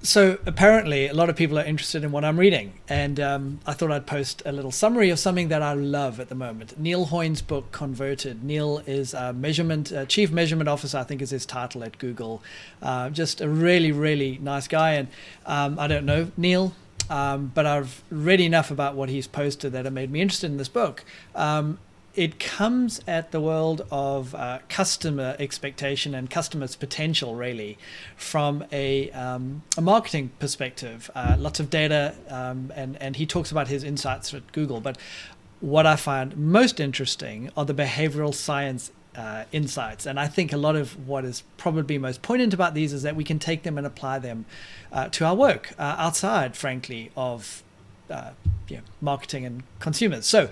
So apparently, a lot of people are interested in what I'm reading, and I thought I'd post a little summary of something that I love at the moment. Neil Hoyne's book, Converted. Neil is a chief measurement officer, I think is his title at Google. Just a really, really nice guy, and I don't know Neil, but I've read enough about what he's posted that it made me interested in this book. It comes at the world of customer expectation and customers' potential, really, from a marketing perspective. Lots of data, and he talks about his insights at Google. But what I find most interesting are the behavioral science insights. And I think a lot of what is probably most poignant about these is that we can take them and apply them to our work outside, frankly, of marketing and consumers. So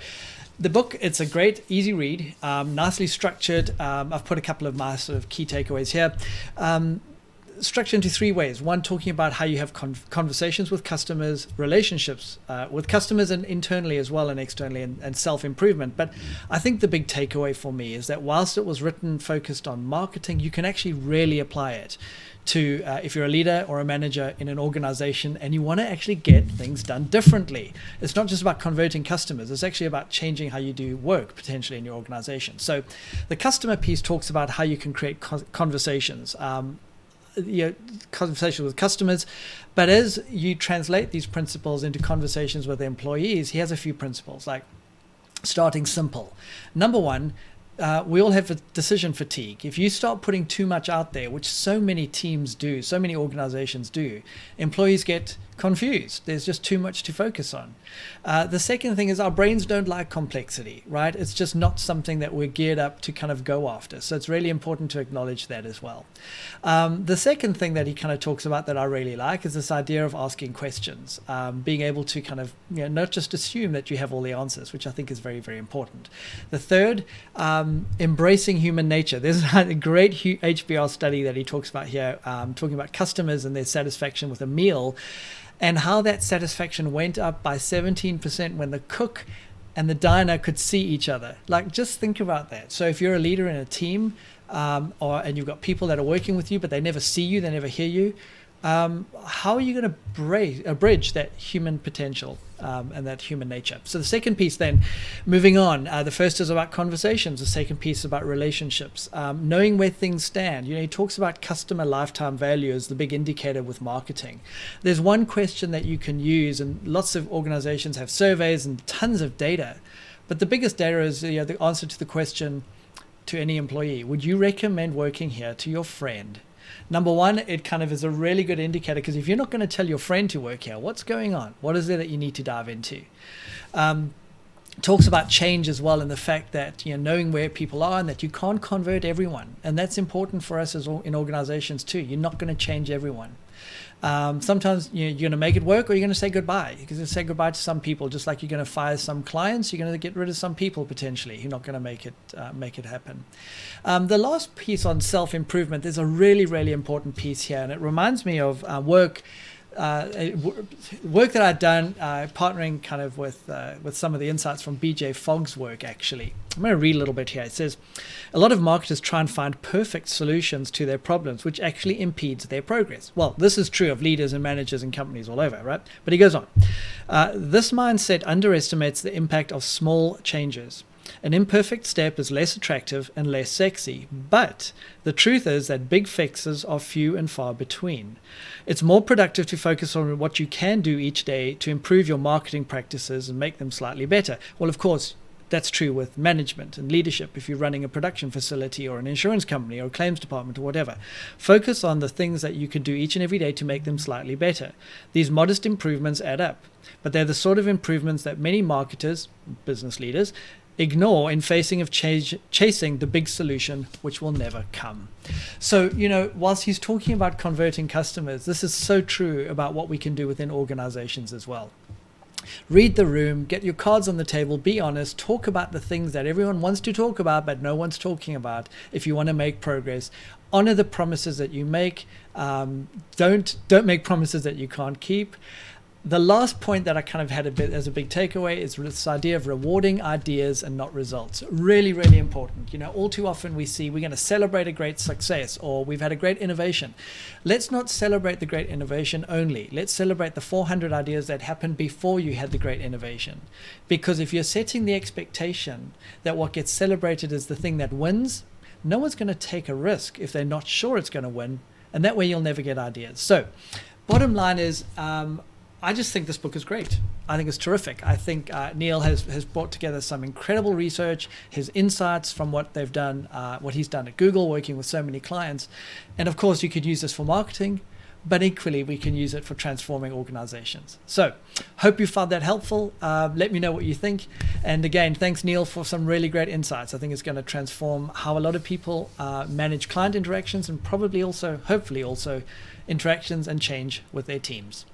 the book, it's a great, easy read, nicely structured. I've put a couple of my sort of key takeaways here. Structured into three ways. One, talking about how you have conversations with customers, relationships with customers, and internally as well, and externally, and self-improvement. But I think the big takeaway for me is that whilst it was written focused on marketing, you can actually really apply it to if you're a leader or a manager in an organization and you want to actually get things done differently. It's not just about converting customers. It's actually about changing how you do work potentially in your organization. So the customer piece talks about how you can create conversations. Conversations with customers, but as you translate these principles into conversations with employees, he has a few principles, like starting simple. Number one, we all have a decision fatigue. If you start putting too much out there, which so many teams do, so many organizations do, employees get confused. There's just too much to focus on. The second thing is our brains don't like complexity, right? It's just not something that we're geared up to kind of go after. So it's really important to acknowledge that as well. The second thing that he kind of talks about that I really like is this idea of asking questions, being able to kind of not just assume that you have all the answers, which I think is very, very important. The third, embracing human nature. There's a great HBR study that he talks about here, talking about customers and their satisfaction with a meal, and how that satisfaction went up by 17% when the cook and the diner could see each other. Like, just think about that. So if you're a leader in a team, and you've got people that are working with you, but they never see you, they never hear you, how are you going to bridge that human potential and that human nature? So the second piece then, moving on, the first is about conversations. The second piece is about relationships, knowing where things stand. He talks about customer lifetime value as the big indicator with marketing. There's one question that you can use, and lots of organizations have surveys and tons of data, but the biggest data is the answer to the question to any employee: would you recommend working here to your friend? Number one, it kind of is a really good indicator, because if you're not going to tell your friend to work here, what's going on? What is there that you need to dive into? Talks about change as well, and the fact that knowing where people are and that you can't convert everyone, and that's important for us as in organizations too. You're not going to change everyone. Sometimes you're going to make it work, or you're going to say goodbye. You're going to say goodbye to some people, just like you're going to fire some clients. You're going to get rid of some people potentially. You're not going to make it happen. The last piece on self-improvement, there's a really, really important piece here, and it reminds me of work that I'd done partnering kind of with some of the insights from BJ Fogg's work, actually. I'm going to read a little bit here. It says, a lot of marketers try and find perfect solutions to their problems, which actually impedes their progress. Well, this is true of leaders and managers and companies all over, right? But he goes on. This mindset underestimates the impact of small changes. An imperfect step is less attractive and less sexy, but the truth is that big fixes are few and far between. It's more productive to focus on what you can do each day to improve your marketing practices and make them slightly better. Well, of course, that's true with management and leadership. If you're running a production facility or an insurance company or a claims department or whatever, focus on the things that you can do each and every day to make them slightly better. These modest improvements add up, but they're the sort of improvements that many marketers, business leaders, ignore in facing of chasing the big solution, which will never come. So, whilst he's talking about converting customers, this is so true about what we can do within organizations as well. Read the room, get your cards on the table, be honest, talk about the things that everyone wants to talk about but no one's talking about if you want to make progress. Honor the promises that you make. Don't make promises that you can't keep. The last point that I kind of had a bit as a big takeaway is this idea of rewarding ideas and not results. Really, really important. All too often we see we're going to celebrate a great success or we've had a great innovation. Let's not celebrate the great innovation only. Let's celebrate the 400 ideas that happened before you had the great innovation. Because if you're setting the expectation that what gets celebrated is the thing that wins, no one's going to take a risk if they're not sure it's going to win. And that way you'll never get ideas. So bottom line is, I just think this book is great. I think it's terrific. I think Neil has brought together some incredible research, his insights from what they've done, what he's done at Google, working with so many clients. And of course, you could use this for marketing, but equally, we can use it for transforming organizations. So hope you found that helpful. Let me know what you think. And again, thanks, Neil, for some really great insights. I think it's going to transform how a lot of people manage client interactions and probably also, hopefully also, interactions and change with their teams.